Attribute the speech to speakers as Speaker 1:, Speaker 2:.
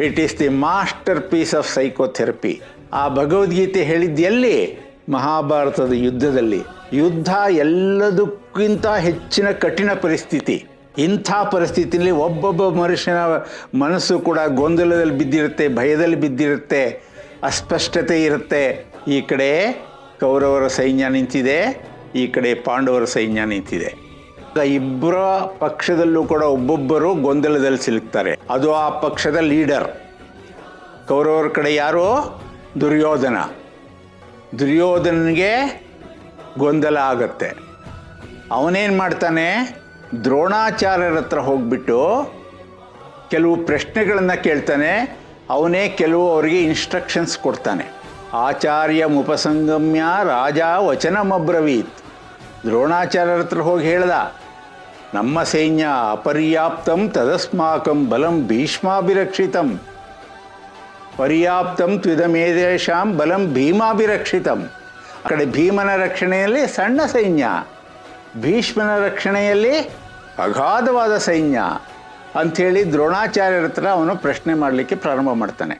Speaker 1: It is the masterpiece of psychotherapy. ಆ ಭಗವದ್ಗೀತೆ ಹೇಳಿದ್ದೆಲ್ಲಿ? ಮಹಾಭಾರತದ ಯುದ್ಧದಲ್ಲಿ. ಯುದ್ಧ ಎಲ್ಲದಕ್ಕಿಂತ ಹೆಚ್ಚಿನ ಕಠಿಣ ಪರಿಸ್ಥಿತಿ. ಇಂಥ ಪರಿಸ್ಥಿತಿಯಲ್ಲಿ ಒಬ್ಬೊಬ್ಬ ಮನುಷ್ಯನ ಮನಸ್ಸು ಕೂಡ ಗೊಂದಲದಲ್ಲಿ ಬಿದ್ದಿರುತ್ತೆ, ಭಯದಲ್ಲಿ ಬಿದ್ದಿರುತ್ತೆ, ಅಸ್ಪಷ್ಟತೆ ಇರುತ್ತೆ. ಈ ಕಡೆ ಕೌರವರ ಸೈನ್ಯ ನಿಂತಿದೆ, ಈ ಕಡೆ ಪಾಂಡವರ ಸೈನ್ಯ ನಿಂತಿದೆ. ಇಬ್ಬರ ಪಕ್ಷದಲ್ಲೂ ಕೂಡ ಒಬ್ಬೊಬ್ಬರು ಗೊಂದಲದಲ್ಲಿ ಸಿಲುಕ್ತಾರೆ. ಅದು ಆ ಪಕ್ಷದ ಲೀಡರ್. ಕೌರವರ ಕಡೆ ಯಾರು? ದುರ್ಯೋಧನ. ದುರ್ಯೋಧನಿಗೆ ಗೊಂದಲ ಆಗತ್ತೆ. ಅವನೇನು ಮಾಡ್ತಾನೆ? ದ್ರೋಣಾಚಾರ್ಯರ ಹತ್ರ ಹೋಗ್ಬಿಟ್ಟು ಕೆಲವು ಪ್ರಶ್ನೆಗಳನ್ನು ಕೇಳ್ತಾನೆ. ಅವನೇ ಕೆಲವು ಅವರಿಗೆ ಇನ್ಸ್ಟ್ರಕ್ಷನ್ಸ್ ಕೊಡ್ತಾನೆ. ಆಚಾರ್ಯ ಮುಪಸಂಗಮ್ಯ ರಾಜ ವಚನಮಬ್ರವೀತ್. ದ್ರೋಣಾಚಾರ್ಯರ ಹತ್ರ ಹೋಗಿ ಹೇಳ್ದ, ನಮ್ಮ ಸೈನ್ಯ ಅಪರ್ಯಾಪ್ತಂ ತದಸ್ಮಾಕಂ ಬಲಂ ಭೀಷ್ಮಾಭಿರಕ್ಷಿತಂ, ಪರ್ಯಾಪ್ತಂ ತ್ವಿದಮೇದೇಶಾಂ ಬಲಂ ಭೀಮಾಭಿರಕ್ಷಿತಂ. ಆ ಕಡೆ ಭೀಮನ ರಕ್ಷಣೆಯಲ್ಲಿ ಸಣ್ಣ ಸೈನ್ಯ, ಭೀಷ್ಮನ ರಕ್ಷಣೆಯಲ್ಲಿ ಅಗಾಧವಾದ ಸೈನ್ಯ ಅಂಥೇಳಿ ದ್ರೋಣಾಚಾರ್ಯರ ಹತ್ರ ಅವನು ಪ್ರಶ್ನೆ ಮಾಡಲಿಕ್ಕೆ ಪ್ರಾರಂಭ ಮಾಡ್ತಾನೆ.